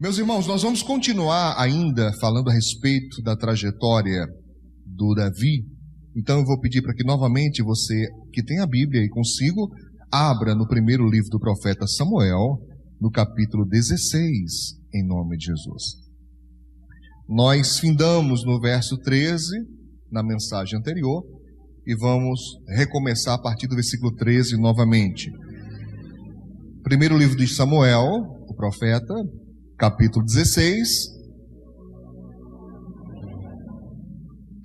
Meus irmãos, nós vamos continuar ainda falando a respeito da trajetória do Davi. Então eu vou pedir para que novamente você, que tem a Bíblia aí consigo, abra no primeiro livro do profeta Samuel, no capítulo 16, em nome de Jesus. Nós findamos no verso 13, na mensagem anterior, e vamos recomeçar a partir do versículo 13 novamente. Primeiro livro de Samuel, o profeta, capítulo 16,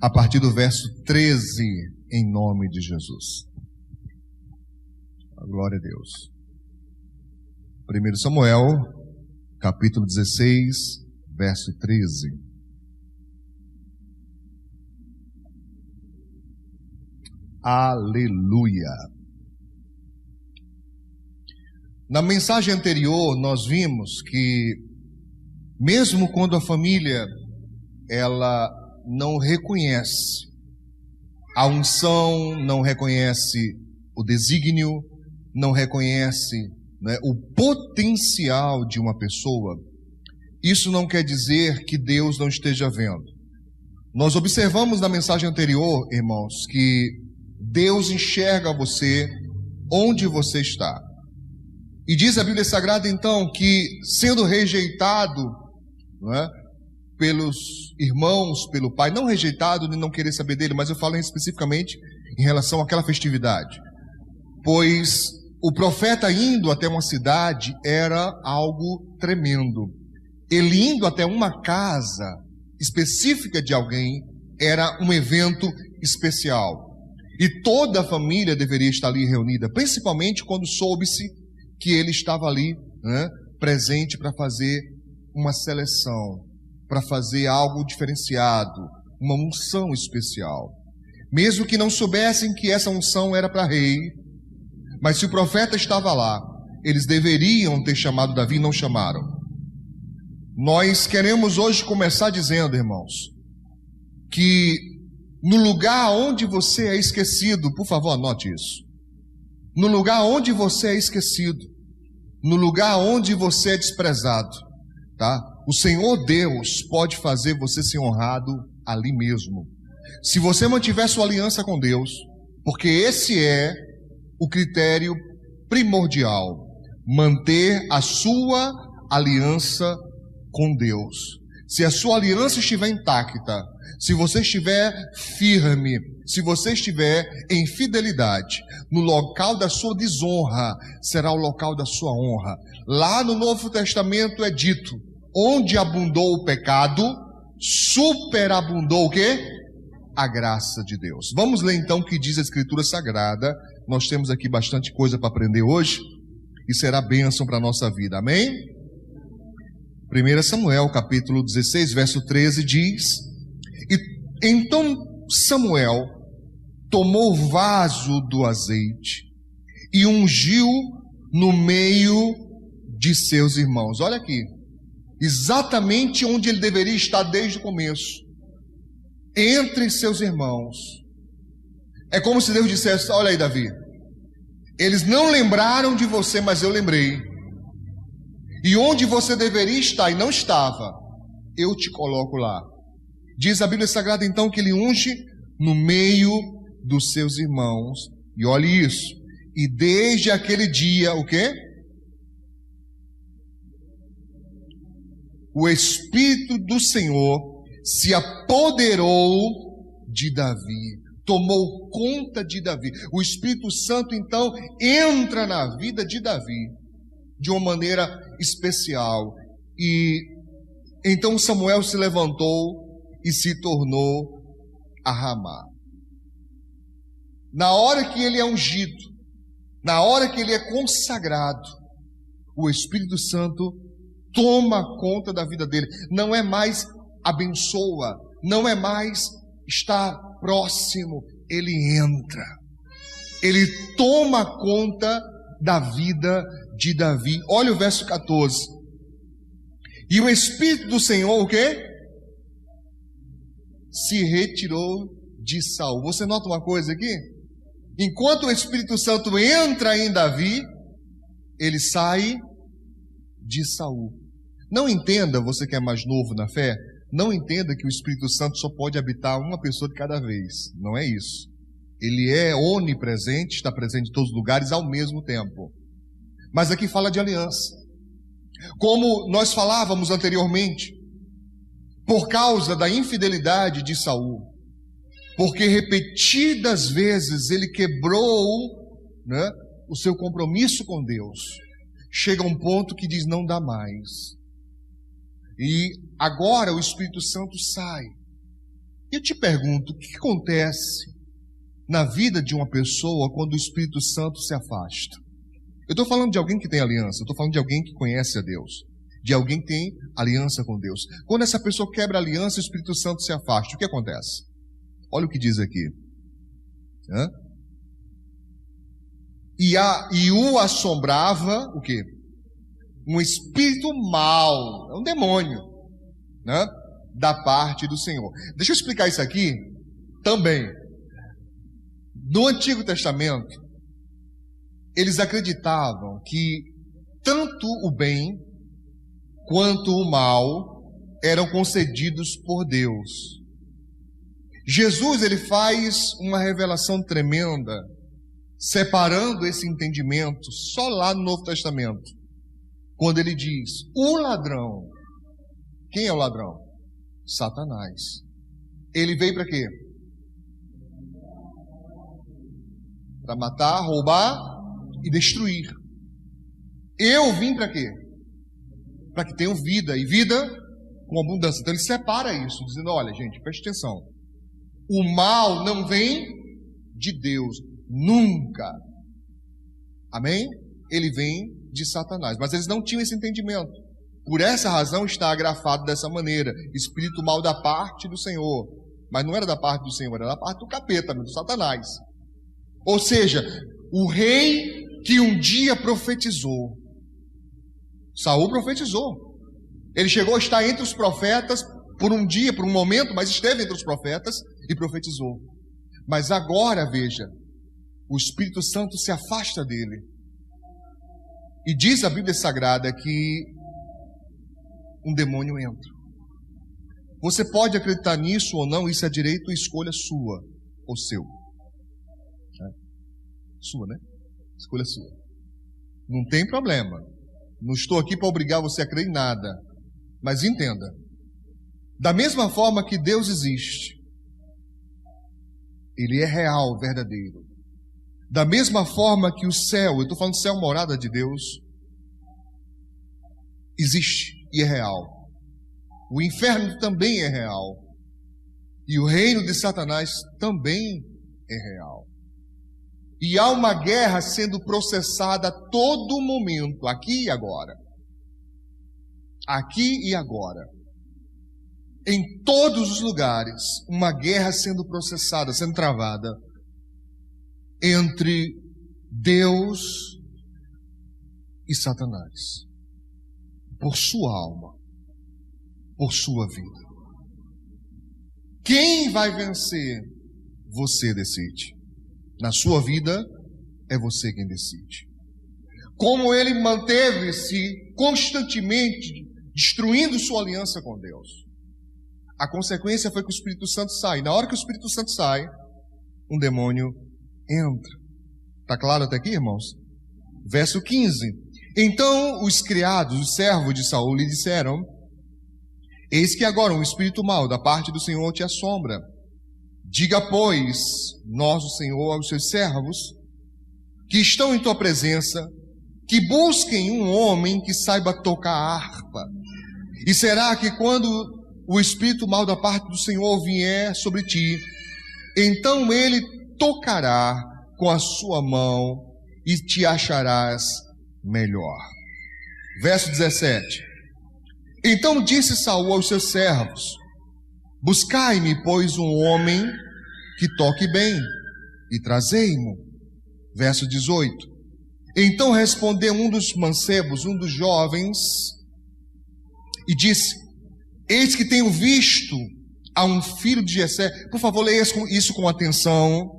a partir do verso 13, em nome de Jesus. Glória a Deus. 1 Samuel, capítulo 16, verso 13. Aleluia. Na mensagem anterior, nós vimos que mesmo quando a família ela não reconhece a unção, não reconhece o desígnio, não reconhece, o potencial de uma pessoa, isso não quer dizer que Deus não esteja vendo. Nós observamos na mensagem anterior, irmãos, que Deus enxerga você onde você está. E diz a Bíblia Sagrada então que, sendo rejeitado, pelos irmãos, pelo pai, não rejeitado de não querer saber dele, mas eu falo especificamente em relação àquela festividade, pois o profeta indo até uma cidade era algo tremendo. Ele indo até uma casa específica de alguém era um evento especial, e toda a família deveria estar ali reunida, principalmente quando soube-se que ele estava ali, presente para fazer uma seleção, para fazer algo diferenciado, uma unção especial. Mesmo que não soubessem que essa unção era para rei, mas se o profeta estava lá, eles deveriam ter chamado Davi e não chamaram. Nós queremos hoje começar dizendo, irmãos, que no lugar onde você é esquecido, por favor, anote isso. No lugar onde você é esquecido, no lugar onde você é desprezado, tá? O Senhor Deus pode fazer você ser honrado ali mesmo. Se você mantiver sua aliança com Deus, porque esse é o critério primordial, manter a sua aliança com Deus. Se a sua aliança estiver intacta, se você estiver firme, se você estiver em fidelidade, no local da sua desonra será o local da sua honra. Lá no Novo Testamento é dito: onde abundou o pecado, superabundou o quê? A graça de Deus. Vamos ler então o que diz a Escritura Sagrada. Nós temos aqui bastante coisa para aprender hoje e será bênção para a nossa vida, amém? 1 Samuel capítulo 16, verso 13 diz: E então Samuel tomou o vaso do azeite e ungiu no meio de seus irmãos. Olha aqui, exatamente onde ele deveria estar desde o começo, entre seus irmãos. É como se Deus dissesse: olha aí, Davi, eles não lembraram de você, mas eu lembrei. E onde você deveria estar e não estava, eu te coloco lá. Diz a Bíblia Sagrada então que ele unge no meio dos seus irmãos. E olhe isso. E desde aquele dia, o quê? O Espírito do Senhor se apoderou de Davi, tomou conta de Davi. O Espírito Santo então entra na vida de Davi de uma maneira especial. E então Samuel se levantou e se tornou a Ramá. Na hora que ele é ungido, na hora que ele é consagrado, o Espírito Santo toma conta da vida dele. Não é mais abençoa, não é mais estar próximo, ele entra. Ele toma conta da vida de Davi. Olha o verso 14. E o Espírito do Senhor, o quê? Se retirou de Saul. Você nota uma coisa aqui? Enquanto o Espírito Santo entra em Davi, ele sai de Saul. Não entenda, você que é mais novo na fé, não entenda que o Espírito Santo só pode habitar uma pessoa de cada vez. Não é isso. Ele é onipresente, está presente em todos os lugares ao mesmo tempo. Mas aqui fala de aliança. Como nós falávamos anteriormente, por causa da infidelidade de Saul, porque repetidas vezes ele quebrou, né, o seu compromisso com Deus, chega um ponto que diz: não dá mais. E agora o Espírito Santo sai. Eu te pergunto, o que acontece na vida de uma pessoa quando o Espírito Santo se afasta? Eu estou falando de alguém que tem aliança, eu estou falando de alguém que conhece a Deus, de alguém que tem aliança com Deus. Quando essa pessoa quebra a aliança, o Espírito Santo se afasta, o que acontece? Olha o que diz aqui. E o assombrava, o quê? Um espírito mau, é um demônio, né? Da parte do Senhor. Deixa eu explicar isso aqui também. No Antigo Testamento, eles acreditavam que tanto o bem quanto o mal eram concedidos por Deus. Jesus, ele faz uma revelação tremenda, separando esse entendimento só lá no Novo Testamento, quando ele diz: o ladrão. Quem é o ladrão? Satanás. Ele veio para quê? Para matar, roubar e destruir. Eu vim para quê? Para que tenham vida, e vida com abundância. Então ele separa isso, dizendo: olha, gente, preste atenção. O mal não vem de Deus, nunca. Amém? Ele vem de Satanás. Mas eles não tinham esse entendimento. Por essa razão está agrafado dessa maneira: espírito mal da parte do Senhor. Mas não era da parte do Senhor, era da parte do capeta, do Satanás. Ou seja, o rei que um dia profetizou. Saul profetizou. Ele chegou a estar entre os profetas por um dia, por um momento, mas esteve entre os profetas e profetizou. Mas agora, veja, o Espírito Santo se afasta dele. E diz a Bíblia Sagrada que um demônio entra. Você pode acreditar nisso ou não, isso é direito e escolha sua ou seu. Sua, né? Escolha sua. Não tem problema. Não estou aqui para obrigar você a crer em nada. Mas entenda, da mesma forma que Deus existe, Ele é real, verdadeiro. Da mesma forma que o céu, eu estou falando céu, morada de Deus, existe e é real. O inferno também é real. E o reino de Satanás também é real. E há uma guerra sendo processada a todo momento, aqui e agora. Aqui e agora. Em todos os lugares, uma guerra sendo processada, sendo travada entre Deus e Satanás. Por sua alma, por sua vida. Quem vai vencer? Você decide. Na sua vida, é você quem decide. Como ele manteve-se constantemente destruindo sua aliança com Deus. A consequência foi que o Espírito Santo sai. Na hora que o Espírito Santo sai, um demônio entra. Está claro até aqui, irmãos? Verso 15. Então os criados, os servos de Saul, lhe disseram: eis que agora um espírito mau da parte do Senhor te assombra. Diga, pois, nosso Senhor aos seus servos, que estão em tua presença, que busquem um homem que saiba tocar harpa. E será que quando o espírito mau da parte do Senhor vier sobre ti, então ele tocará com a sua mão e te acharás melhor. Verso 17. Então disse Saul aos seus servos: buscai-me, pois, um homem que toque bem, e trazei-mo. Verso 18. Então respondeu um dos mancebos, um dos jovens, e disse: eis que tenho visto a um filho de Jessé. Por favor, leia isso com atenção.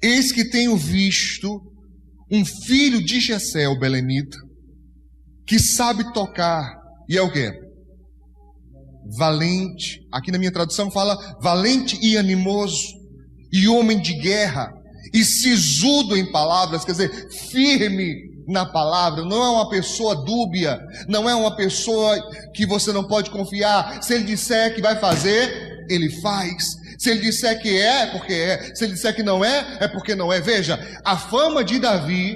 Eis que tenho visto um filho de Jessé, o belemita, que sabe tocar E é o quê? Valente. Aqui na minha tradução fala valente e animoso, e homem de guerra, e sisudo em palavras, quer dizer, firme na palavra. Não é uma pessoa dúbia, não é uma pessoa que você não pode confiar. Se ele disser que vai fazer, ele faz. Se ele disser que é porque é. Se ele disser que não é, é porque não é. Veja, a fama de Davi,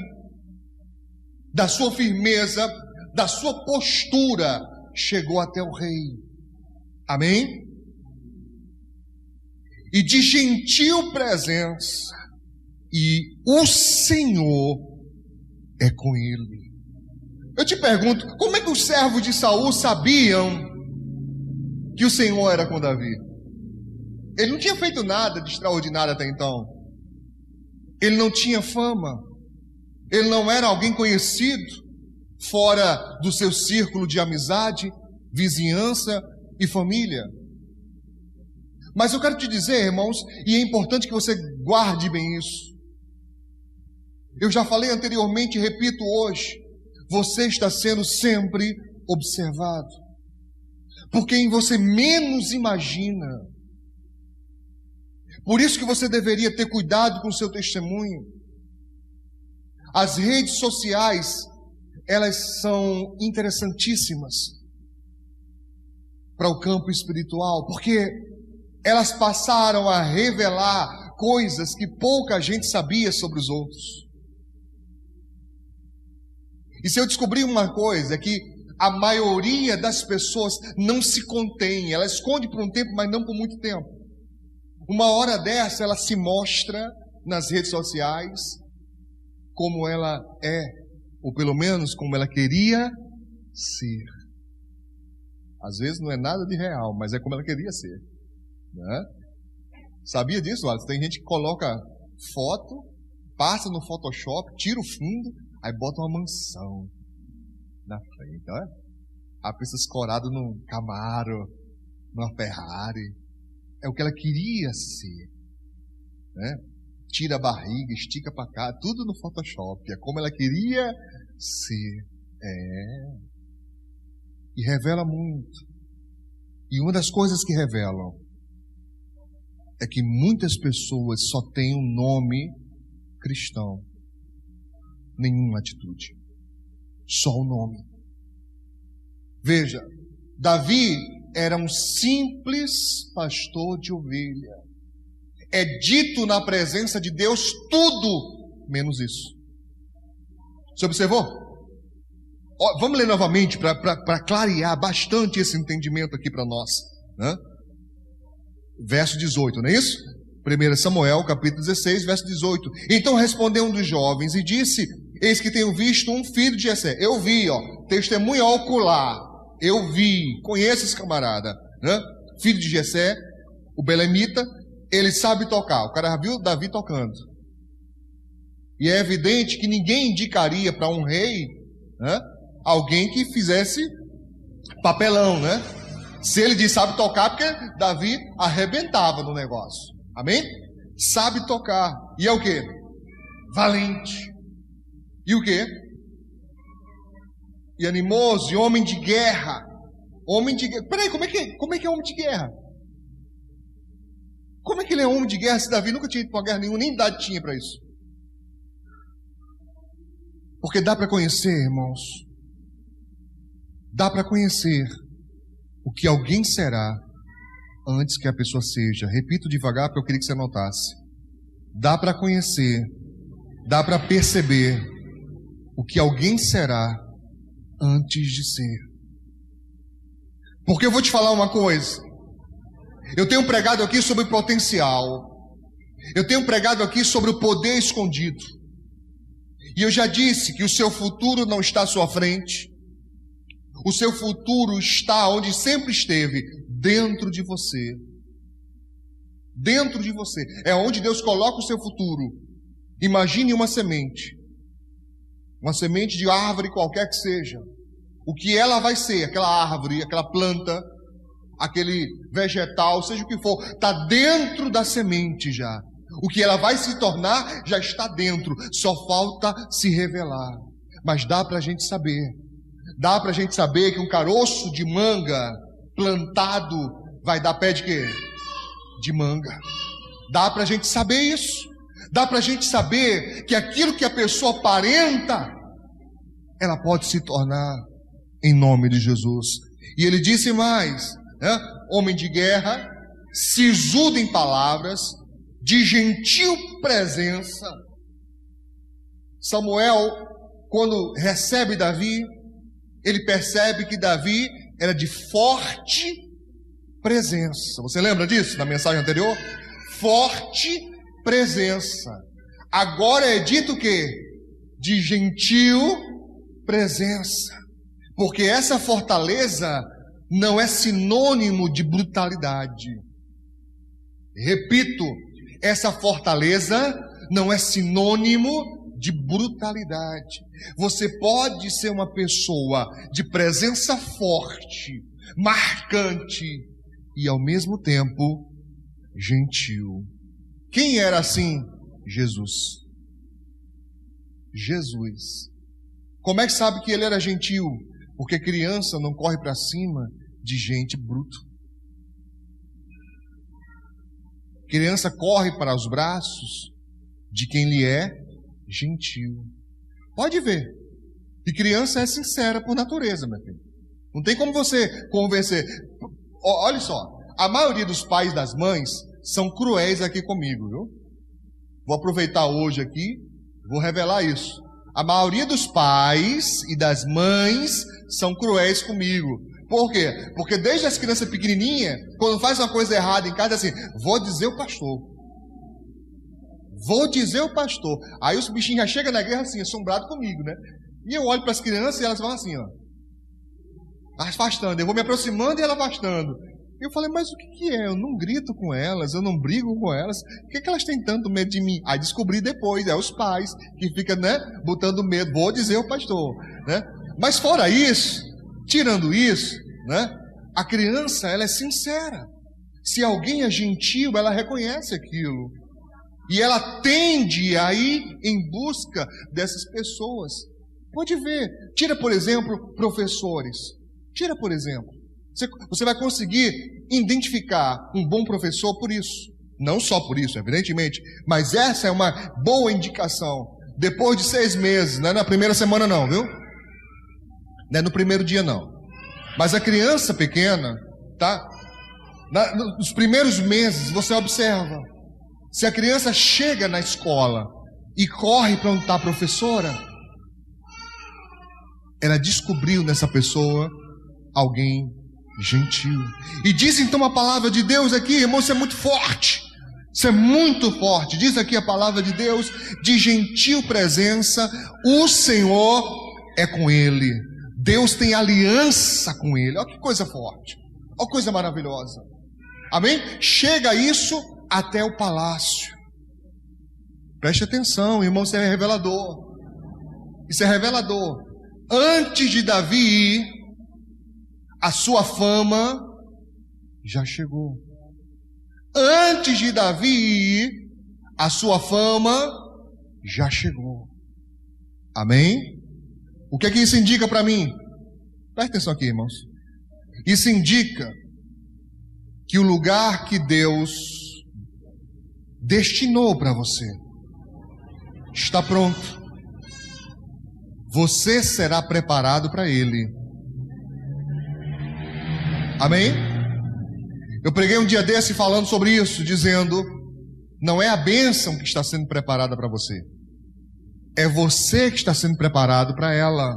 da sua firmeza, da sua postura, chegou até o rei. Amém? E de gentil presença, e o Senhor é com ele. Eu te pergunto, como é que os servos de Saul sabiam que o Senhor era com Davi? Ele não tinha feito nada de extraordinário até então. Ele não tinha fama. Ele não era alguém conhecido fora do seu círculo de amizade, vizinhança e família. Mas eu quero te dizer, irmãos, e é importante que você guarde bem isso. Eu já falei anteriormente e repito hoje, você está sendo sempre observado. Por quem você menos imagina. Por isso que você deveria ter cuidado com o seu testemunho. As redes sociais, elas são interessantíssimas para o campo espiritual, porque elas passaram a revelar coisas que pouca gente sabia sobre os outros. E se eu descobrir uma coisa, é que a maioria das pessoas não se contém, ela esconde por um tempo, mas não por muito tempo. Uma hora dessa ela se mostra nas redes sociais como ela é, ou pelo menos como ela queria ser. Às vezes não é nada de real, mas é como ela queria ser, né? Sabia disso, Alisson? Tem gente que coloca foto, passa no Photoshop, tira o fundo, aí bota uma mansão na frente, olha. A pessoa escorada num Camaro, numa Ferrari. É o que ela queria ser, né? Tira a barriga, estica para cá, tudo no Photoshop. É como ela queria ser. E revela muito. E uma das coisas que revelam é que muitas pessoas só têm um nome cristão, nenhuma atitude, só o nome. Veja, Davi era um simples pastor de ovelha. É dito na presença de Deus tudo menos isso. Você observou? Vamos ler novamente para clarear bastante esse entendimento aqui para nós, né? Verso 18, não é isso? 1 Samuel, capítulo 16, verso 18. Então respondeu um dos jovens e disse: eis que tenho visto um filho de Jessé. Eu vi, testemunha ocular. Eu vi, conheço esse camarada, né? Filho de Jessé, o belemita, ele sabe tocar. O cara viu Davi tocando. E é evidente que ninguém indicaria para um rei, né, alguém que fizesse papelão, né? Se ele diz sabe tocar, porque Davi arrebentava no negócio. Amém? Sabe tocar. E é o quê? Valente. E o quê? E animoso, e homem de guerra. Homem de guerra. Peraí, como é que é homem de guerra? Como é que ele é homem de guerra se Davi nunca tinha ido para uma guerra nenhuma, nem idade tinha para isso? Porque dá para conhecer, irmãos. Dá para conhecer o que alguém será antes que a pessoa seja. Repito devagar porque eu queria que você anotasse. Dá para conhecer, dá para perceber o que alguém será antes de ser. Porque eu vou te falar uma coisa. Eu tenho pregado aqui sobre potencial. Eu tenho pregado aqui sobre o poder escondido. E eu já disse que o seu futuro não está à sua frente. O seu futuro está onde sempre esteve, dentro de você. Dentro de você. É onde Deus coloca o seu futuro. Imagine uma semente. Uma semente de árvore qualquer que seja. O que ela vai ser, aquela árvore, aquela planta, aquele vegetal, seja o que for, está dentro da semente já. O que ela vai se tornar já está dentro, só falta se revelar. Mas dá para a gente saber. Dá para a gente saber que um caroço de manga plantado vai dar pé de quê? De manga. Dá para a gente saber isso. Dá para a gente saber que aquilo que a pessoa aparenta, ela pode se tornar em nome de Jesus. E ele disse mais, né? Homem de guerra, sisudo em palavras, de gentil presença. Samuel, quando recebe Davi, ele percebe que Davi era de forte presença. Você lembra disso na mensagem anterior? Forte presença. Agora é dito o quê? De gentil presença. Porque essa fortaleza não é sinônimo de brutalidade. Repito, essa fortaleza não é sinônimo de brutalidade. Você pode ser uma pessoa de presença forte, marcante e ao mesmo tempo gentil. Quem era assim? Jesus. Jesus. Como é que sabe que ele era gentil? Porque criança não corre para cima de gente bruta. Criança corre para os braços de quem lhe é gentil. Pode ver. E criança é sincera por natureza, meu filho. Não tem como você convencer. Olha só, a maioria dos pais e das mães são cruéis aqui comigo, viu? Vou aproveitar hoje aqui, vou revelar isso. A maioria dos pais e das mães são cruéis comigo. Por quê? Porque desde as crianças pequenininhas, quando faz uma coisa errada em casa, é assim, vou dizer o pastor. Vou dizer o pastor. Aí os bichinhos já chegam na guerra assim, assombrados comigo, né? E eu olho para as crianças e elas vão assim, ó. Afastando. Eu vou me aproximando e ela afastando. Eu falei, mas o que é? Eu não grito com elas, eu não brigo com elas. Por que elas têm tanto medo de mim? Aí descobri depois, é os pais que ficam, né, botando medo. Vou dizer o pastor, né? Mas fora isso, tirando isso, né, a criança, ela é sincera. Se alguém é gentil, ela reconhece aquilo. E ela tende a ir em busca dessas pessoas. Pode ver. Tira, por exemplo, professores. Tira, por exemplo. Você vai conseguir identificar um bom professor por isso. Não só por isso, evidentemente. Mas essa é uma boa indicação. Depois de 6 meses, não é na primeira semana não, viu? Não é no primeiro dia não. Mas a criança pequena, tá? Nos primeiros meses, você observa. Se a criança chega na escola e corre para onde está a professora, ela descobriu nessa pessoa alguém gentil. E diz então a palavra de Deus aqui, irmão, isso é muito forte. Isso é muito forte. Diz aqui a palavra de Deus, de gentil presença, o Senhor é com ele. Deus tem aliança com ele. Olha que coisa forte. Olha que coisa maravilhosa. Amém? Chega isso até o palácio. Preste atenção, irmão, isso é revelador. Isso é revelador. Antes de Davi ir, a sua fama já chegou. Antes de Davi ir, a sua fama já chegou. Amém? O que é que isso indica para mim? Preste atenção aqui, irmãos. Isso indica que o lugar que Deus destinou para você está pronto. Você será preparado para ele. Amém? Eu preguei um dia desse falando sobre isso, dizendo, não é a bênção que está sendo preparada para você, é você que está sendo preparado para ela.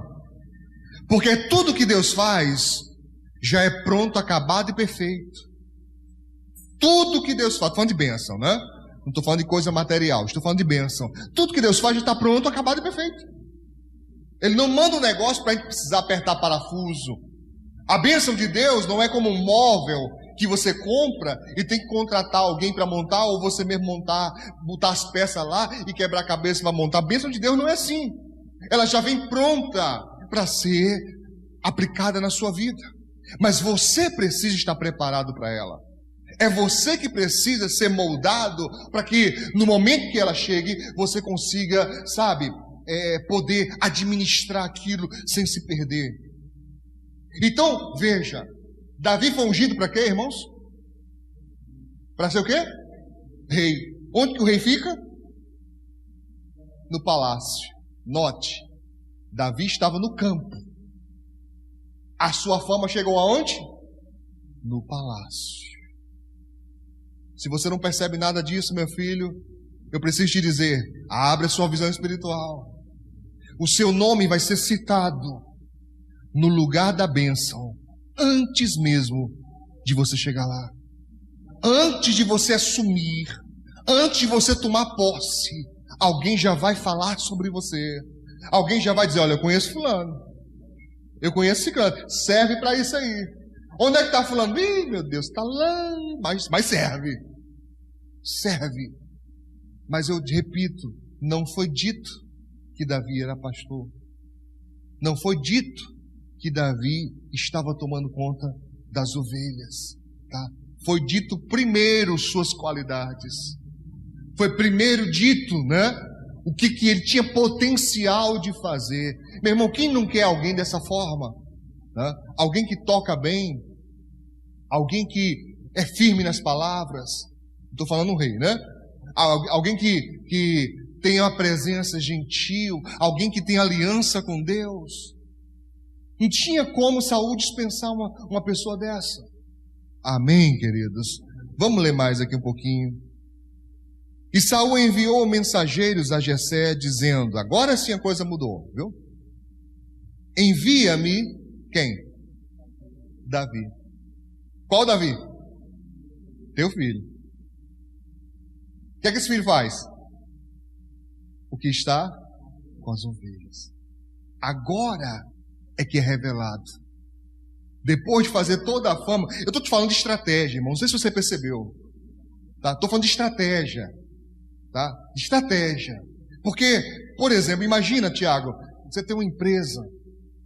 Porque tudo que Deus faz já é pronto, acabado e perfeito. Tudo que Deus faz, estou falando de bênção, né? Não estou falando de coisa material, estou falando de bênção. Tudo que Deus faz já está pronto, acabado e perfeito. Ele não manda um negócio para a gente precisar apertar parafuso. A bênção de Deus não é como um móvel que você compra e tem que contratar alguém para montar, ou você mesmo montar, botar as peças lá e quebrar a cabeça para montar. A bênção de Deus não é assim. Ela já vem pronta para ser aplicada na sua vida. Mas você precisa estar preparado para ela. É você que precisa ser moldado para que no momento que ela chegue, você consiga, sabe, poder administrar aquilo sem se perder. Então, veja, Davi foi ungido para quê, irmãos? Para ser o quê? Rei. Onde que o rei fica? No palácio. Note, Davi estava no campo. A sua fama chegou aonde? No palácio. Se você não percebe nada disso, meu filho, eu preciso te dizer, abre a sua visão espiritual. O seu nome vai ser citado no lugar da bênção, antes mesmo de você chegar lá. Antes de você assumir, antes de você tomar posse, alguém já vai falar sobre você. Alguém já vai dizer, olha, eu conheço fulano, eu conheço ciclano, serve para isso aí. Onde é que está fulano? Ih, meu Deus, está lá, mas serve. Serve. Mas eu repito, não foi dito que Davi era pastor. Não foi dito que Davi estava tomando conta das ovelhas, tá? Foi dito primeiro suas qualidades. Foi primeiro dito, né? O que ele tinha potencial de fazer. Meu irmão, quem não quer alguém dessa forma? Né? Alguém que toca bem, alguém que é firme nas palavras. Estou falando um rei, né? Alguém que tem uma presença gentil, alguém que tem aliança com Deus. Não tinha como Saul dispensar uma pessoa dessa. Amém, queridos? Vamos ler mais aqui um pouquinho. E Saul enviou mensageiros a Jessé, dizendo, agora sim a coisa mudou, viu? Envia-me, quem? Davi. Qual Davi? Teu filho. O que é que esse filho faz? O que está com as ovelhas. Agora é que é revelado. Depois de fazer toda a fama, eu estou te falando de estratégia, irmão, não sei se você percebeu, tá? Estou falando de estratégia, tá? De estratégia, porque, por exemplo, imagina, Tiago, você tem uma empresa,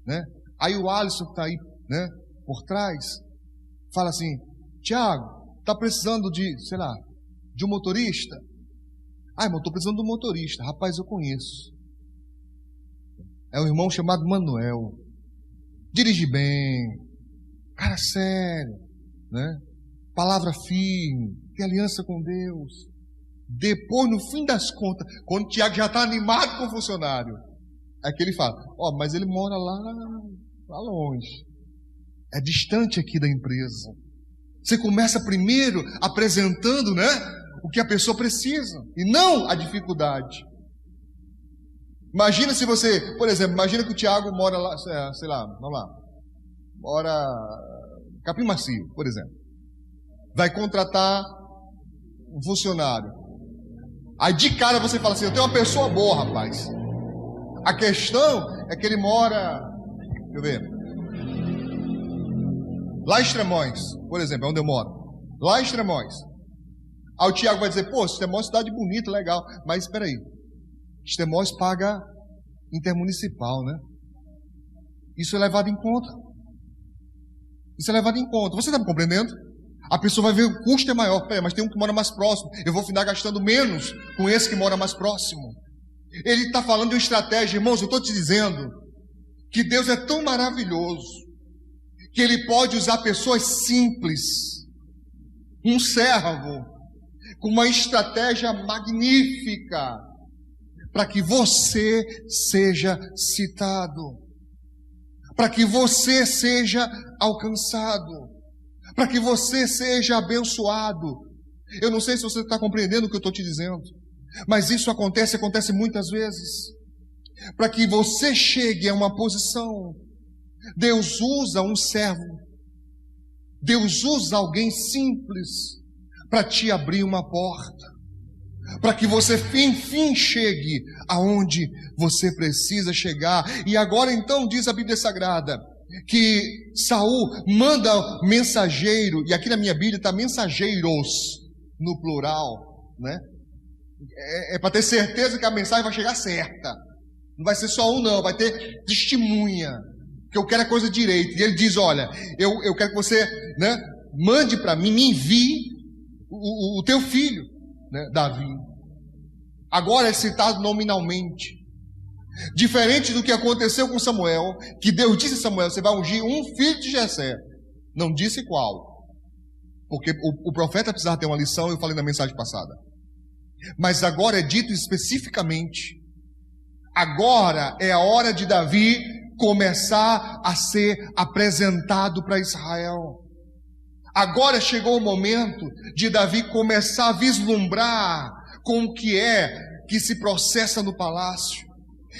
né? Aí o Alisson que está aí, né, por trás, fala assim, Tiago, está precisando de, sei lá, de um motorista? Ah, irmão, estou precisando de um motorista, rapaz, eu conheço, é um irmão chamado Manuel, dirige bem, cara sério, né? Palavra firme, tem aliança com Deus. Depois, no fim das contas, quando o Tiago já está animado com o funcionário, é que ele fala, mas ele mora lá longe. É distante aqui da empresa. Você começa primeiro apresentando, né, o que a pessoa precisa, e não a dificuldade. Imagina se você, por exemplo, imagina que o Tiago mora lá, sei lá, vamos lá, mora Capim Macio, por exemplo. Vai contratar um funcionário. Aí de cara você fala assim, eu tenho uma pessoa boa, rapaz. A questão é que ele mora, deixa eu ver, lá em Extremóis, por exemplo, é onde eu moro. Lá em Extremóis. Aí o Tiago vai dizer, Extremóis é cidade bonita, legal. Mas espera aí, Extremóis paga intermunicipal, né? Isso é levado em conta. Isso é levado em conta. Você está me compreendendo? A pessoa vai ver o custo é maior. Peraí, mas tem um que mora mais próximo. Eu vou ficar gastando menos com esse que mora mais próximo. Ele está falando de uma estratégia, irmãos. Eu estou te dizendo que Deus é tão maravilhoso que Ele pode usar pessoas simples, um servo, com uma estratégia magnífica, para que você seja citado, para que você seja alcançado, para que você seja abençoado. Eu não sei se você está compreendendo o que eu estou te dizendo, mas isso acontece muitas vezes. Para que você chegue a uma posição, Deus usa um servo, Deus usa alguém simples para te abrir uma porta, para que você enfim chegue aonde você precisa chegar. E agora então diz a Bíblia Sagrada que Saul manda mensageiro, e aqui na minha Bíblia está mensageiros no plural, né? É para ter certeza que a mensagem vai chegar certa. Não vai ser só um não, vai ter testemunha, que eu quero a coisa direita. E ele diz, olha, eu quero que você, né, mande para mim, me envie o teu filho, né, Davi. Agora é citado nominalmente. Diferente do que aconteceu com Samuel, que Deus disse a Samuel: você vai ungir um filho de Jessé. Não disse qual, porque o profeta precisava ter uma lição, eu falei na mensagem passada. Mas agora é dito especificamente. Agora é a hora de Davi começar a ser apresentado para Israel. Agora chegou o momento de Davi começar a vislumbrar com o que é que se processa no palácio.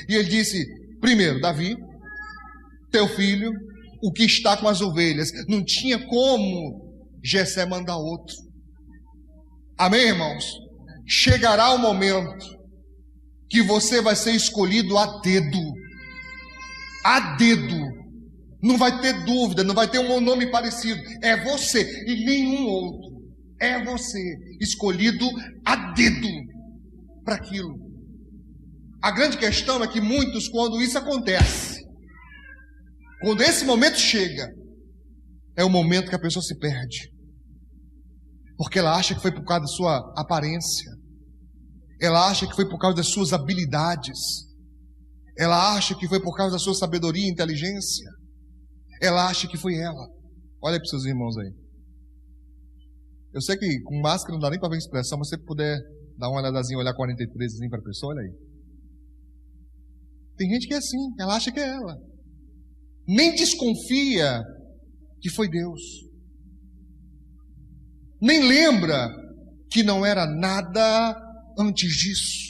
E ele disse: primeiro, Davi, teu filho, o que está com as ovelhas. Não tinha como Jessé mandar outro. Amém, irmãos? Chegará o momento que você vai ser escolhido a dedo. A dedo. Não vai ter dúvida, não vai ter um nome parecido. É você e nenhum outro. É você, escolhido a dedo para aquilo. A grande questão é que muitos, quando isso acontece, quando esse momento chega, é o momento que a pessoa se perde. Porque ela acha que foi por causa da sua aparência. Ela acha que foi por causa das suas habilidades. Ela acha que foi por causa da sua sabedoria e inteligência. Ela acha que foi ela. Olha para os seus irmãos aí. Eu sei que com máscara não dá nem para ver a expressão, mas se você puder dar uma olhadazinha, olhar 43 assim para a pessoa, olha aí. Tem gente que é assim, ela acha que é ela. Nem desconfia que foi Deus. Nem lembra que não era nada antes disso.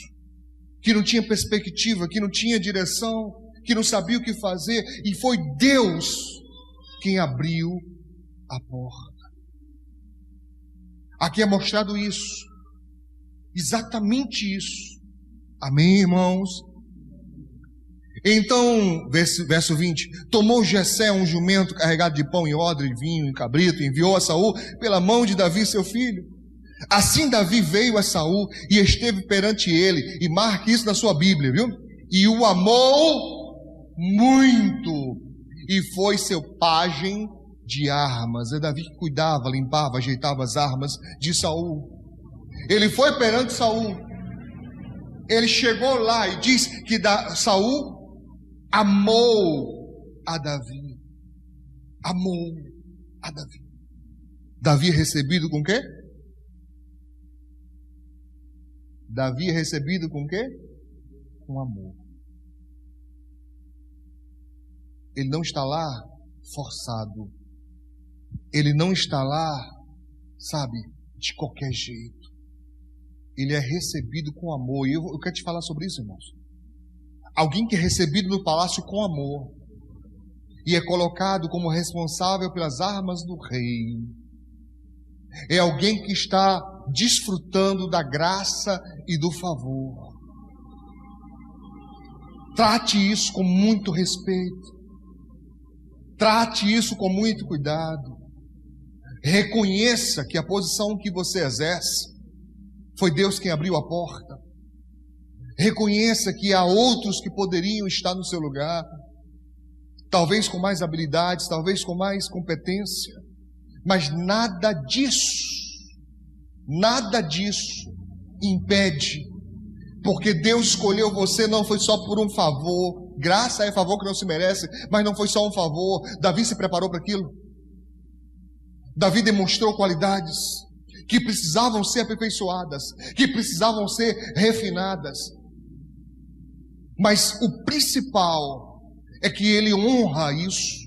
Que não tinha perspectiva, que não tinha direção, que não sabia o que fazer. E foi Deus quem abriu a porta. Aqui é mostrado isso. Exatamente isso. Amém, irmãos? Então, verso 20: tomou Jessé um jumento carregado de pão e odre, vinho e cabrito, e enviou a Saul pela mão de Davi seu filho. Assim Davi veio a Saul e esteve perante ele, e marque isso na sua Bíblia, viu? E o amou muito, e foi seu pajem de armas. É Davi que cuidava, limpava, ajeitava as armas de Saul. Ele foi perante Saul. Ele chegou lá e diz que Saul amou a Davi. Amou a Davi. Davi é recebido com o quê? Davi é recebido com o quê? Com amor. Ele não está lá forçado. Ele não está lá, sabe, de qualquer jeito. Ele é recebido com amor. E eu quero te falar sobre isso, irmãos. Alguém que é recebido no palácio com amor e é colocado como responsável pelas armas do rei, é alguém que está desfrutando da graça e do favor. Trate isso com muito respeito. Trate isso com muito cuidado. Reconheça que a posição que você exerce foi Deus quem abriu a porta. Reconheça que há outros que poderiam estar no seu lugar, talvez com mais habilidades, talvez com mais competência, mas nada disso impede, porque Deus escolheu você não foi só por um favor. Graça é favor que não se merece, mas não foi só um favor. Davi se preparou para aquilo. Davi demonstrou qualidades que precisavam ser aperfeiçoadas, que precisavam ser refinadas. Mas o principal é que ele honra isso.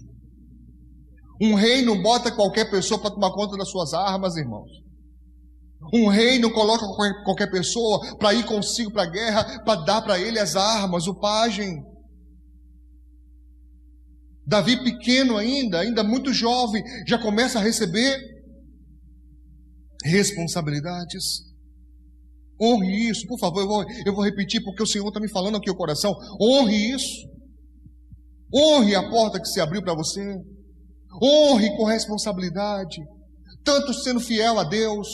Um rei não bota qualquer pessoa para tomar conta das suas armas, irmãos. Um rei não coloca qualquer pessoa para ir consigo para a guerra, para dar para ele as armas, o pajem. Davi pequeno ainda muito jovem, já começa a receber responsabilidades. Honre isso, por favor, eu vou repetir porque o Senhor está me falando aqui o coração. Honre isso. Honre a porta que se abriu para você. Honre com responsabilidade, tanto sendo fiel a Deus,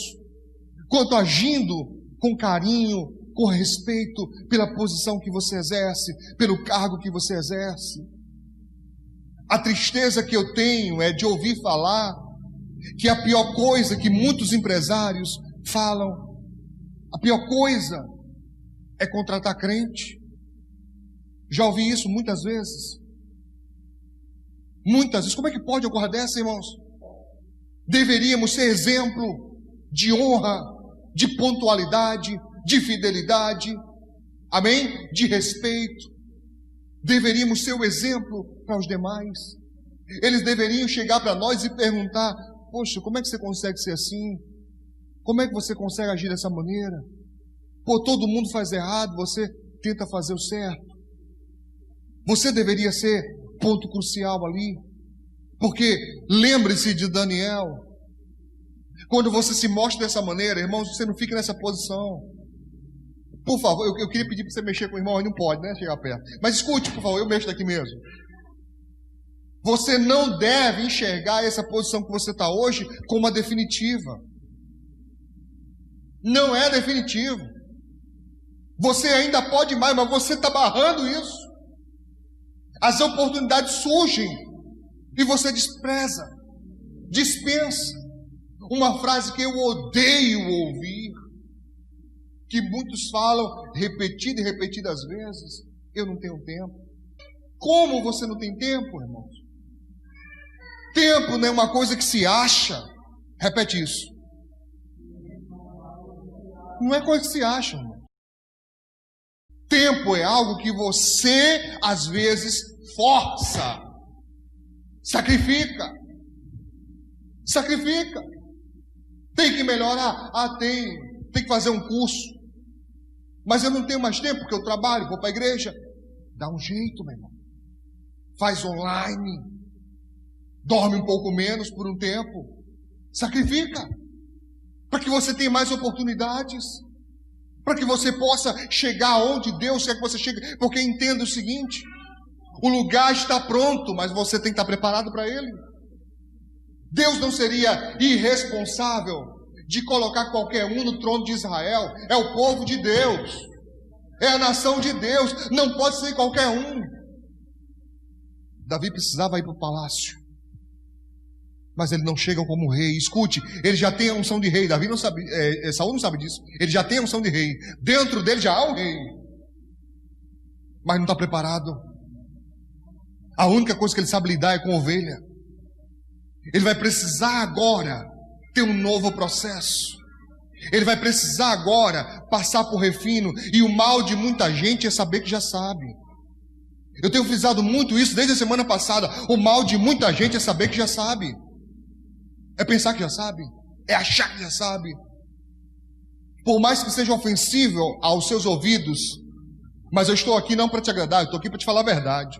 quanto agindo com carinho, com respeito pela posição que você exerce, pelo cargo que você exerce. A tristeza que eu tenho é de ouvir falar que a pior coisa que muitos empresários falam, a pior coisa é contratar crente. Já ouvi isso muitas vezes. Muitas vezes. Como é que pode uma coisa dessa, irmãos? Deveríamos ser exemplo de honra, de pontualidade, de fidelidade, amém? De respeito. Deveríamos ser o exemplo para os demais. Eles deveriam chegar para nós e perguntar: poxa, como é que você consegue ser assim? Como é que você consegue agir dessa maneira? Pô, todo mundo faz errado, você tenta fazer o certo. Você deveria ser ponto crucial ali. Porque lembre-se de Daniel. Quando você se mostra dessa maneira, irmãos, você não fica nessa posição. Por favor, eu queria pedir para você mexer com o irmão, mas não pode, né? Chegar perto. Mas escute, por favor, eu mexo daqui mesmo. Você não deve enxergar essa posição que você está hoje como a definitiva. Não é definitivo. Você ainda pode mais, mas você está barrando isso. As oportunidades surgem e você despreza, dispensa. Uma frase que eu odeio ouvir, que muitos falam repetidas e repetidas vezes: eu não tenho tempo. Como você não tem tempo, irmãos? Tempo não é uma coisa que se acha. Repete isso. Não é coisa que se acha, irmão. Tempo é algo que você, às vezes, força. Sacrifica. Sacrifica. Tem que melhorar. Tem que fazer um curso. Mas eu não tenho mais tempo porque eu trabalho, vou para a igreja. Dá um jeito, meu irmão. Faz online. Dorme um pouco menos por um tempo. Sacrifica. Para que você tenha mais oportunidades. Para que você possa chegar onde Deus quer que você chegue. Porque entenda o seguinte: o lugar está pronto, mas você tem que estar preparado para ele. Deus não seria irresponsável de colocar qualquer um no trono de Israel. É o povo de Deus. É a nação de Deus. Não pode ser qualquer um. Davi precisava ir para o palácio. Mas ele não chega como rei. Escute, ele já tem a unção de rei. Davi não sabe, Saul não sabe disso. Ele já tem a unção de rei. Dentro dele já há um rei. Mas não está preparado. A única coisa que ele sabe lidar é com ovelha. Ele vai precisar agora ter um novo processo. Ele vai precisar agora passar por refino. E o mal de muita gente é saber que já sabe. Eu tenho frisado muito isso desde a semana passada. O mal de muita gente é saber que já sabe. É pensar que já sabe. É achar que já sabe. Por mais que seja ofensivo aos seus ouvidos, mas eu estou aqui não para te agradar, eu estou aqui para te falar a verdade.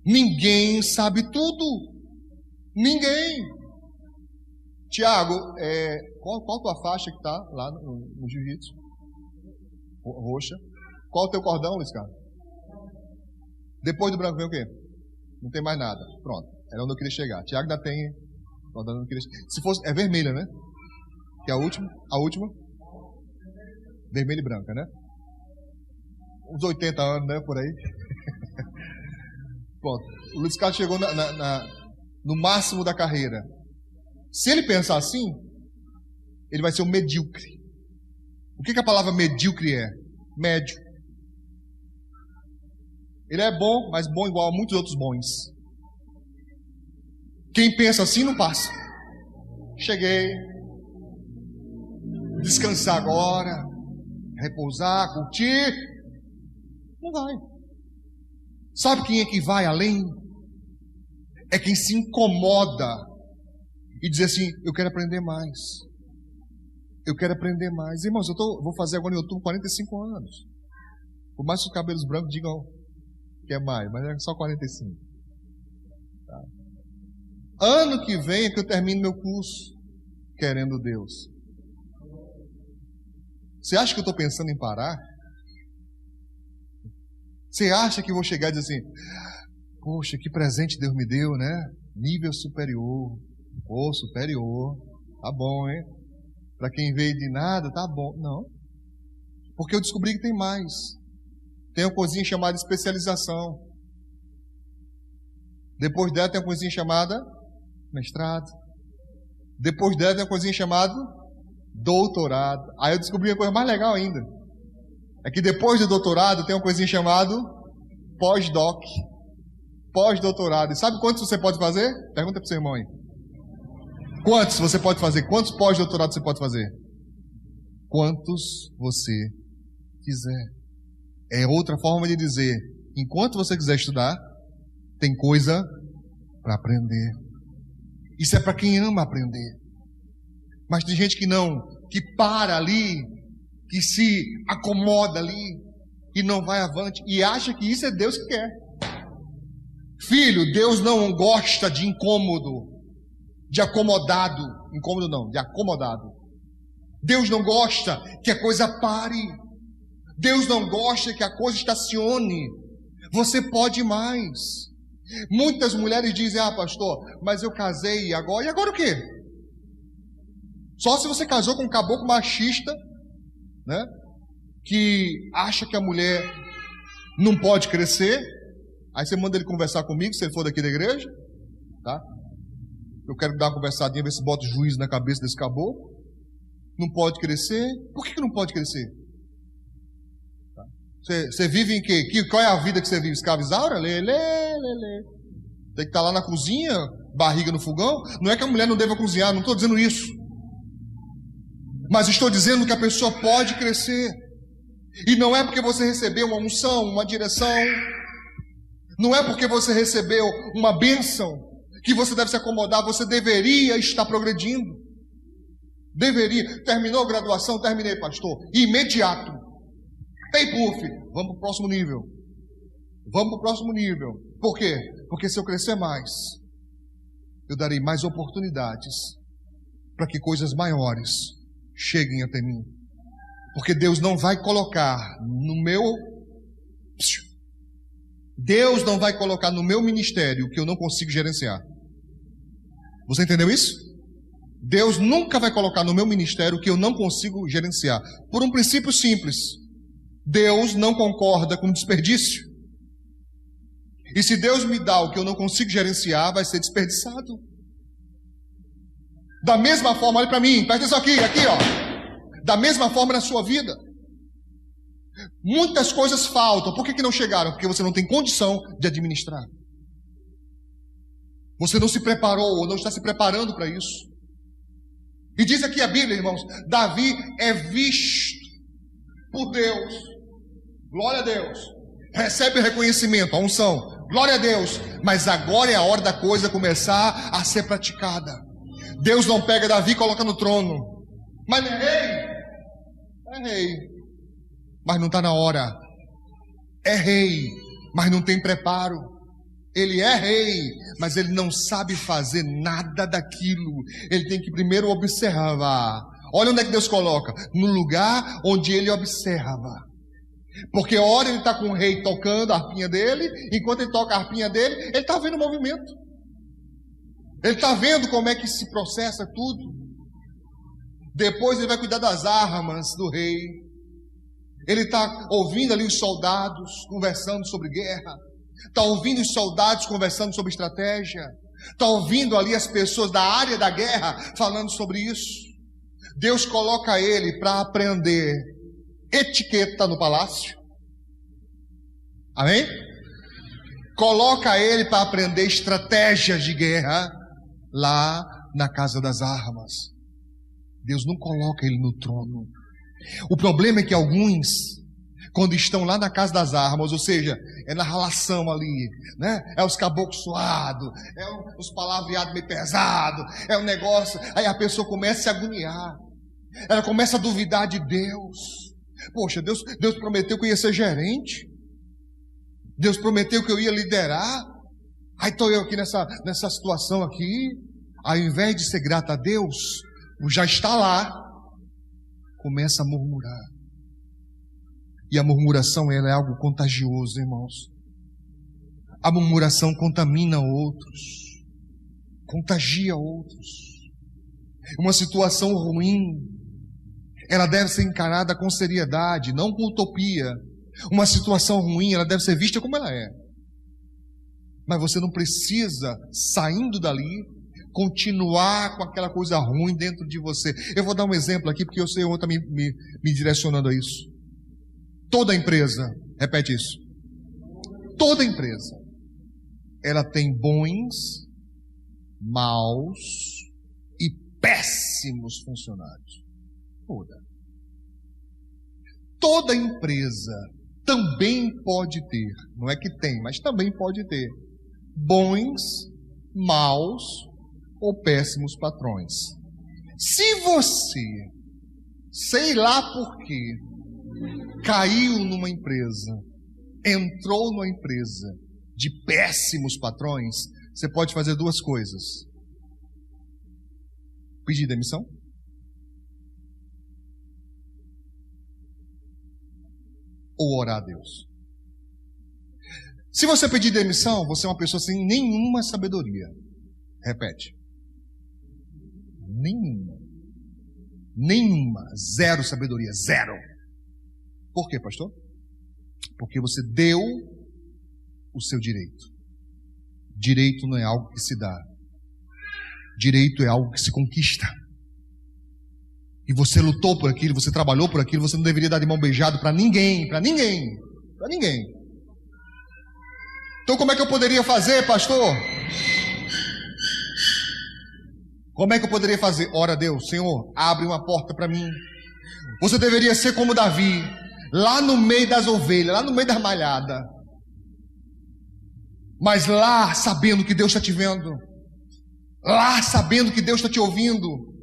Ninguém sabe tudo. Ninguém. Tiago, qual tua faixa que está lá no jiu-jitsu? Roxa. Qual o teu cordão, Luiz Carlos? Depois do branco vem o quê? Não tem mais nada. Pronto. Era onde eu queria chegar. Tiago ainda tem. Se fosse. É vermelha, né? Que é a última. A última. Vermelha e branca, né? Uns 80 anos, né? Por aí. Pronto. O Luiz Carlos chegou no máximo da carreira. Se ele pensar assim, ele vai ser um medíocre. O que a palavra medíocre é? Médio. Ele é bom, mas bom igual a muitos outros bons. Quem pensa assim não passa. Cheguei. Descansar agora. Repousar, curtir. Não vai. Sabe quem é que vai além? É quem se incomoda e diz assim: eu quero aprender mais. Eu quero aprender mais. Irmãos, vou fazer agora em outubro 45 anos. Por mais que os cabelos brancos digam que é mais, mas é só 45. Tá. Ano que vem é que eu termino meu curso, querendo Deus. Você acha que eu estou pensando em parar? Você acha que eu vou chegar e dizer assim: poxa, que presente Deus me deu, né? Nível superior. Pô, superior. Tá bom, hein? Para quem veio de nada, tá bom. Não. Porque eu descobri que tem mais. Tem uma coisinha chamada especialização. Depois dela tem uma coisinha chamada mestrado. Depois dela tem uma coisinha chamada doutorado. Aí eu descobri uma coisa mais legal ainda. É que depois do doutorado tem uma coisinha chamada pós-doc, pós-doutorado. E sabe quantos você pode fazer? Pergunta para o seu irmão aí. Quantos você pode fazer? Quantos pós-doutorados você pode fazer? Quantos você quiser. É outra forma de dizer, enquanto você quiser estudar, tem coisa para aprender. Isso é para quem ama aprender. Mas tem gente que não, que para ali, que se acomoda ali e não vai avante e acha que isso é Deus que quer. Filho, Deus não gosta de incômodo, de acomodado. Incômodo não, de acomodado. Deus não gosta que a coisa pare. Deus não gosta que a coisa estacione. Você pode mais. Muitas mulheres dizem, pastor, mas eu casei e agora o quê? Só se você casou com um caboclo machista, né? Que acha que a mulher não pode crescer. Aí você manda ele conversar comigo, se ele for daqui da igreja, tá? Eu quero dar uma conversadinha, ver se bota o juízo na cabeça desse caboclo. Não pode crescer. Por que não pode crescer? Você vive em quê? Qual é a vida que você vive? Escravizaura? Tem que estar lá na cozinha, barriga no fogão. Não é que a mulher não deva cozinhar, não estou dizendo isso. Mas estou dizendo que a pessoa pode crescer. E não é porque você recebeu uma unção, uma direção. Não é porque você recebeu uma bênção que você deve se acomodar. Você deveria estar progredindo. Deveria. Terminou a graduação? Terminei, pastor. Imediato. Tem puff. Vamos para o próximo nível. Vamos para o próximo nível. Por quê? Porque se eu crescer mais, eu darei mais oportunidades para que coisas maiores cheguem até mim. Porque Deus não vai colocar no meu... Deus não vai colocar no meu ministério o que eu não consigo gerenciar. Você entendeu isso? Deus nunca vai colocar no meu ministério o que eu não consigo gerenciar. Por um princípio simples. Deus não concorda com desperdício. E se Deus me dá o que eu não consigo gerenciar, vai ser desperdiçado. Da mesma forma, olha para mim, presta atenção aqui, ó. Da mesma forma na sua vida. Muitas coisas faltam. Por que não chegaram? Porque você não tem condição de administrar. Você não se preparou ou não está se preparando para isso. E diz aqui a Bíblia, irmãos, Davi é visto por Deus. Glória a Deus. Recebe o reconhecimento, a unção. Glória a Deus. Mas agora é a hora da coisa começar a ser praticada. Deus não pega Davi e coloca no trono. Mas não é rei. É rei. Mas não está na hora. É rei, mas não tem preparo. Ele é rei, mas ele não sabe fazer nada daquilo. Ele tem que primeiro observar. Olha onde é que Deus coloca. No lugar onde ele observa. Porque a hora ele está com o rei tocando a harpinha dele. Enquanto ele toca a harpinha dele, ele está vendo o movimento. Ele está vendo como é que se processa tudo. Depois ele vai cuidar das armas do rei. Ele está ouvindo ali os soldados conversando sobre guerra. Está ouvindo os soldados conversando sobre estratégia. Está ouvindo ali as pessoas da área da guerra falando sobre isso. Deus coloca ele para aprender etiqueta no palácio. Amém? Coloca ele para aprender estratégias de guerra lá na casa das armas. Deus não coloca ele no trono. O problema é que alguns, quando estão lá na casa das armas, ou seja, é na relação ali, né? É os caboclos suados, é os palavreados meio pesados, é um negócio, aí a pessoa começa a se agoniar, ela começa a duvidar de Deus. Poxa, Deus prometeu que eu ia ser gerente, Deus prometeu que eu ia liderar, aí estou eu aqui nessa situação aqui, ao invés de ser grato a Deus, já está lá, começa a murmurar. E a murmuração, ela é algo contagioso, irmãos. A murmuração contamina outros, contagia outros. Uma situação ruim, ela deve ser encarada com seriedade, não com utopia. Uma situação ruim, ela deve ser vista como ela é. Mas você não precisa, saindo dali, continuar com aquela coisa ruim dentro de você. Eu vou dar um exemplo aqui, porque eu sei onde está me direcionando a isso. Toda empresa, repete isso. toda empresa, ela tem bons, maus e péssimos funcionários. Toda empresa também pode ter, não é que tem, mas também pode ter bons, maus ou péssimos patrões. Se você, sei lá por quê, caiu numa empresa, entrou numa empresa de péssimos patrões, você pode fazer duas coisas: pedir demissão ou orar a Deus. Se você pedir demissão, você é uma pessoa sem nenhuma sabedoria. Repete. Nenhuma. Zero sabedoria. Zero. Por quê, pastor? Porque você deu o seu direito. Direito não é algo que se dá. Direito é algo que se conquista. E você lutou por aquilo, você trabalhou por aquilo, você não deveria dar de mão beijada para ninguém. Então como é que eu poderia fazer, pastor? Como é que eu poderia fazer? Ora a Deus, Senhor, abre uma porta para mim. Você deveria ser como Davi, lá no meio das ovelhas, lá no meio da malhada. Mas lá sabendo que Deus está te vendo. Lá sabendo que Deus está te ouvindo.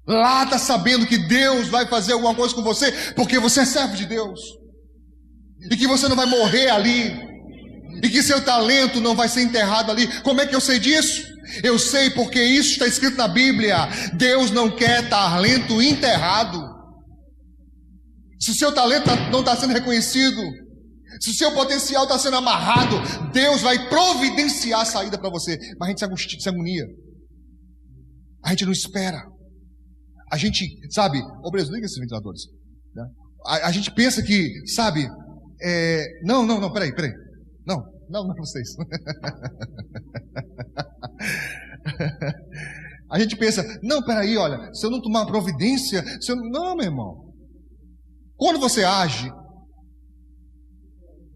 Lá está sabendo que Deus vai fazer alguma coisa com você, porque você é servo de Deus. E que você não vai morrer ali. E que seu talento não vai ser enterrado ali. Como é que eu sei disso? Eu sei porque isso está escrito na Bíblia. Deus não quer talento enterrado. Se o seu talento não está sendo reconhecido, se o seu potencial está sendo amarrado, Deus vai providenciar a saída para você. Mas a gente se agonia. A gente não espera. A gente, sabe, obreiro, liga esses ventiladores. Né? A gente pensa que, sabe, não, peraí. Não, vocês. A gente pensa, não, peraí, olha, se eu não tomar providência, não, meu irmão. Quando você age,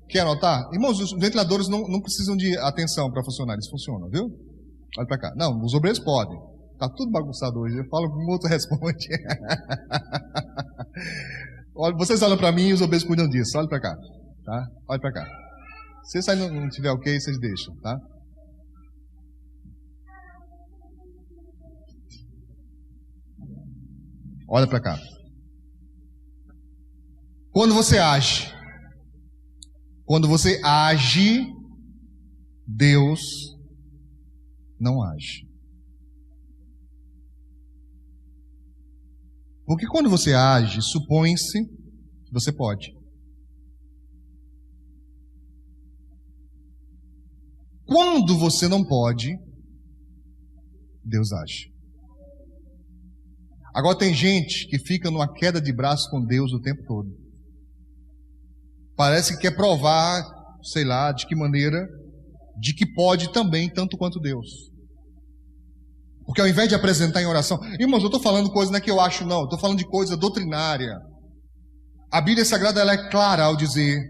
quer anotar? Irmãos, os ventiladores não precisam de atenção para funcionar, eles funcionam, viu? Olha para cá. Não, os obreiros podem. Está tudo bagunçado hoje. Eu falo como o outro responde. Olha, vocês olham para mim e os obreiros cuidam disso. Olha para cá. Tá? Olha para cá. Se isso aí não tiver ok, vocês deixam. Tá? Olha para cá. Quando você age, Deus não age. Porque quando você age, supõe-se que você pode. Quando você não pode, Deus age. Agora tem gente que fica numa queda de braço com Deus o tempo todo. Parece que quer provar, sei lá, de que maneira, de que pode também, tanto quanto Deus. Porque ao invés de apresentar em oração, irmãos, eu estou falando coisa não é que eu acho, não, estou falando de coisa doutrinária. A Bíblia Sagrada ela é clara ao dizer: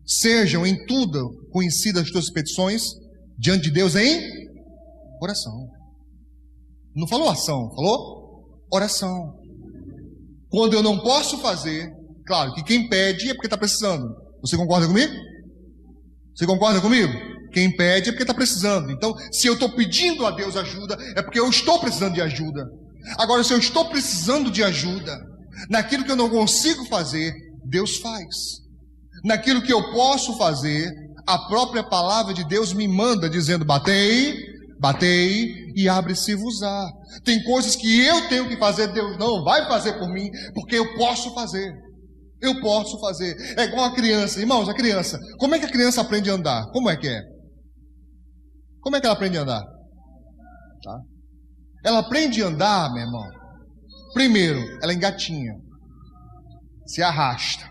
sejam em tudo conhecidas as tuas petições diante de Deus em oração. Não falou ação, falou oração. Quando eu não posso fazer, claro que quem pede é porque está precisando. Você concorda comigo? Você concorda comigo? Quem pede é porque está precisando. Então, se eu estou pedindo a Deus ajuda, é porque eu estou precisando de ajuda. Agora, se eu estou precisando de ajuda, naquilo que eu não consigo fazer, Deus faz. Naquilo que eu posso fazer, a própria palavra de Deus me manda, dizendo: batei, e abre-se-vos-á. Tem coisas que eu tenho que fazer, Deus não vai fazer por mim, porque eu posso fazer. Eu posso fazer. É igual a criança. Irmãos, a criança, como é que a criança aprende a andar? Como é que é? Como é que ela aprende a andar? Tá? Ela aprende a andar, meu irmão. Primeiro, ela engatinha, se arrasta.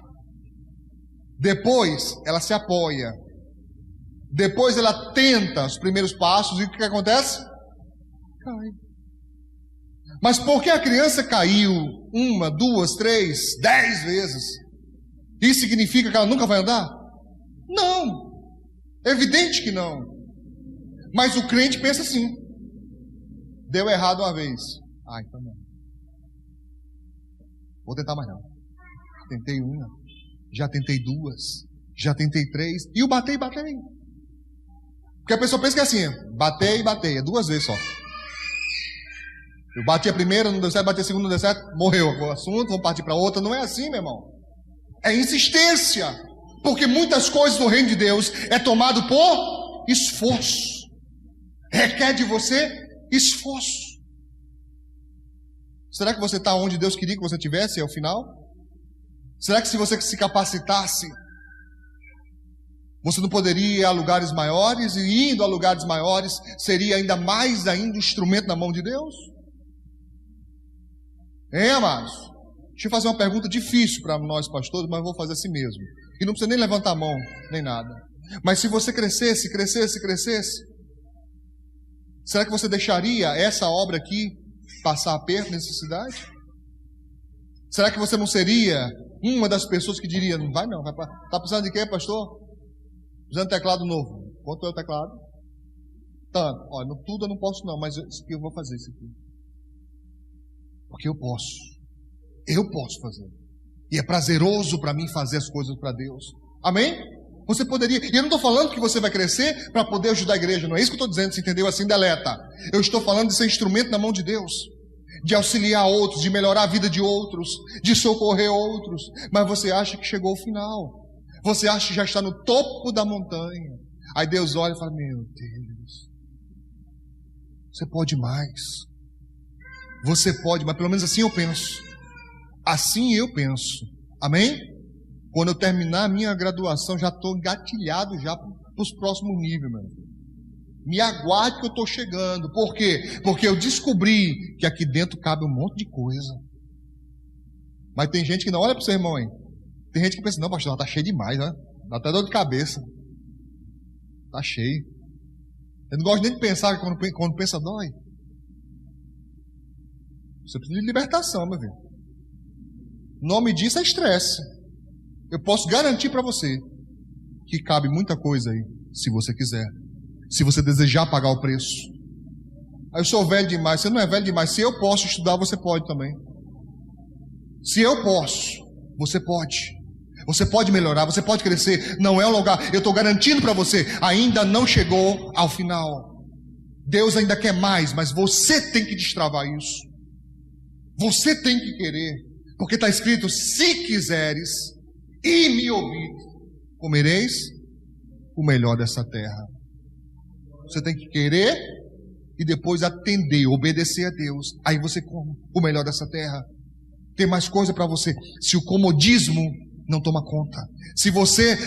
Depois, ela se apoia. Depois, ela tenta os primeiros passos e o que acontece? Cai. Mas por que a criança caiu 1, 2, 3, 10 vezes? Isso significa que ela nunca vai andar? Não. Evidente que não. Mas o crente pensa assim: deu errado uma vez. Então não. Vou tentar mais não. Tentei uma, já tentei duas, já tentei três, e o batei. Porque a pessoa pensa que é assim: batei, é 2 vezes só. Eu bati a primeira, não deu certo, bati a segunda, não deu certo, morreu o assunto, vamos partir para outra. Não é assim, meu irmão. É insistência. Porque muitas coisas do reino de Deus é tomado por esforço. Requer de você esforço. Será que você está onde Deus queria que você estivesse ao final? Será que se você se capacitasse, você não poderia ir a lugares maiores? E indo a lugares maiores, seria ainda mais um instrumento na mão de Deus? Amados? Deixa eu fazer uma pergunta difícil para nós pastores, mas eu vou fazer assim mesmo. E não precisa nem levantar a mão, nem nada. Mas se você crescesse, será que você deixaria essa obra aqui passar aperto, necessidade? Será que você não seria uma das pessoas que diria: não vai não, está precisando de quê, pastor? Precisando de teclado novo. Quanto é o teclado? Tanto. Olha, tudo eu não posso não, mas isso aqui eu vou fazer isso aqui. Porque eu posso fazer. E é prazeroso para mim fazer as coisas para Deus. Amém? Você poderia. E eu não estou falando que você vai crescer para poder ajudar a igreja. Não é isso que eu estou dizendo, você entendeu? Assim, deleta. Eu estou falando de ser instrumento na mão de Deus. De auxiliar outros, de melhorar a vida de outros, de socorrer outros. Mas você acha que chegou ao final. Você acha que já está no topo da montanha. Aí Deus olha e fala: meu Deus, você pode mais. Você pode, mas pelo menos assim eu penso. Assim eu penso. Amém? Quando eu terminar a minha graduação, já estou engatilhado já para os próximos níveis, meu irmão. Me aguarde que eu estou chegando. Por quê? Porque eu descobri que aqui dentro cabe um monte de coisa. Mas tem gente que não olha para o seu irmão, hein? Tem gente que pensa: não, pastor, está cheio demais, né? Dá até dor de cabeça. Está cheio. Eu não gosto nem de pensar que quando pensa, dói. Você precisa de libertação, meu filho. O nome disso é estresse. Eu posso garantir para você que cabe muita coisa aí, se você quiser. Se você desejar pagar o preço. Eu sou velho demais. Você não é velho demais. Se eu posso estudar, você pode também. Se eu posso, você pode. Você pode melhorar, você pode crescer. Não é um lugar. Eu estou garantindo para você, ainda não chegou ao final. Deus ainda quer mais, mas você tem que destravar isso. Você tem que querer. Porque está escrito: se quiseres e me ouvir, comereis o melhor dessa terra. Você tem que querer e depois atender, obedecer a Deus. Aí você come o melhor dessa terra. Tem mais coisa para você. Se o comodismo não toma conta, se você,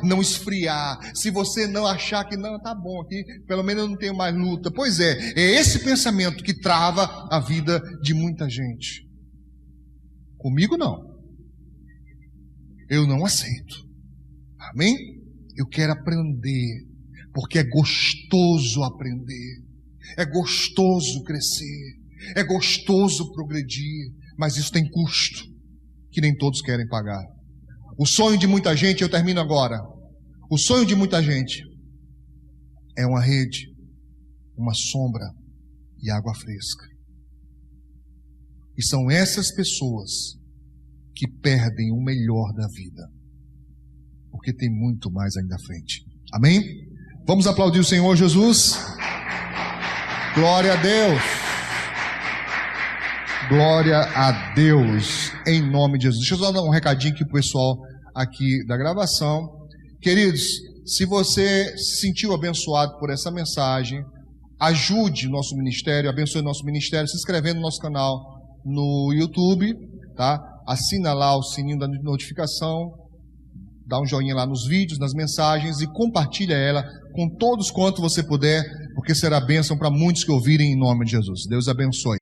não esfriar, se você não achar que não, tá bom aqui, pelo menos eu não tenho mais luta. Pois é esse pensamento que trava a vida de muita gente. Comigo não. Eu não aceito. Amém? Eu quero aprender, porque é gostoso aprender, é gostoso crescer, é gostoso progredir, mas isso tem custo que nem todos querem pagar. O sonho de muita gente, eu termino agora, o sonho de muita gente é uma rede, uma sombra e água fresca. E são essas pessoas que perdem o melhor da vida, porque tem muito mais ainda à frente. Amém? Vamos aplaudir o Senhor Jesus. Glória a Deus. Glória a Deus. Em nome de Jesus. Deixa eu só dar um recadinho aqui para o pessoal aqui da gravação. Queridos, se você se sentiu abençoado por essa mensagem, ajude nosso ministério, abençoe nosso ministério, se inscrevendo no nosso canal no YouTube, tá? Assina lá o sininho da notificação, dá um joinha lá nos vídeos, nas mensagens e compartilha ela com todos quanto você puder, porque será bênção para muitos que ouvirem em nome de Jesus. Deus abençoe.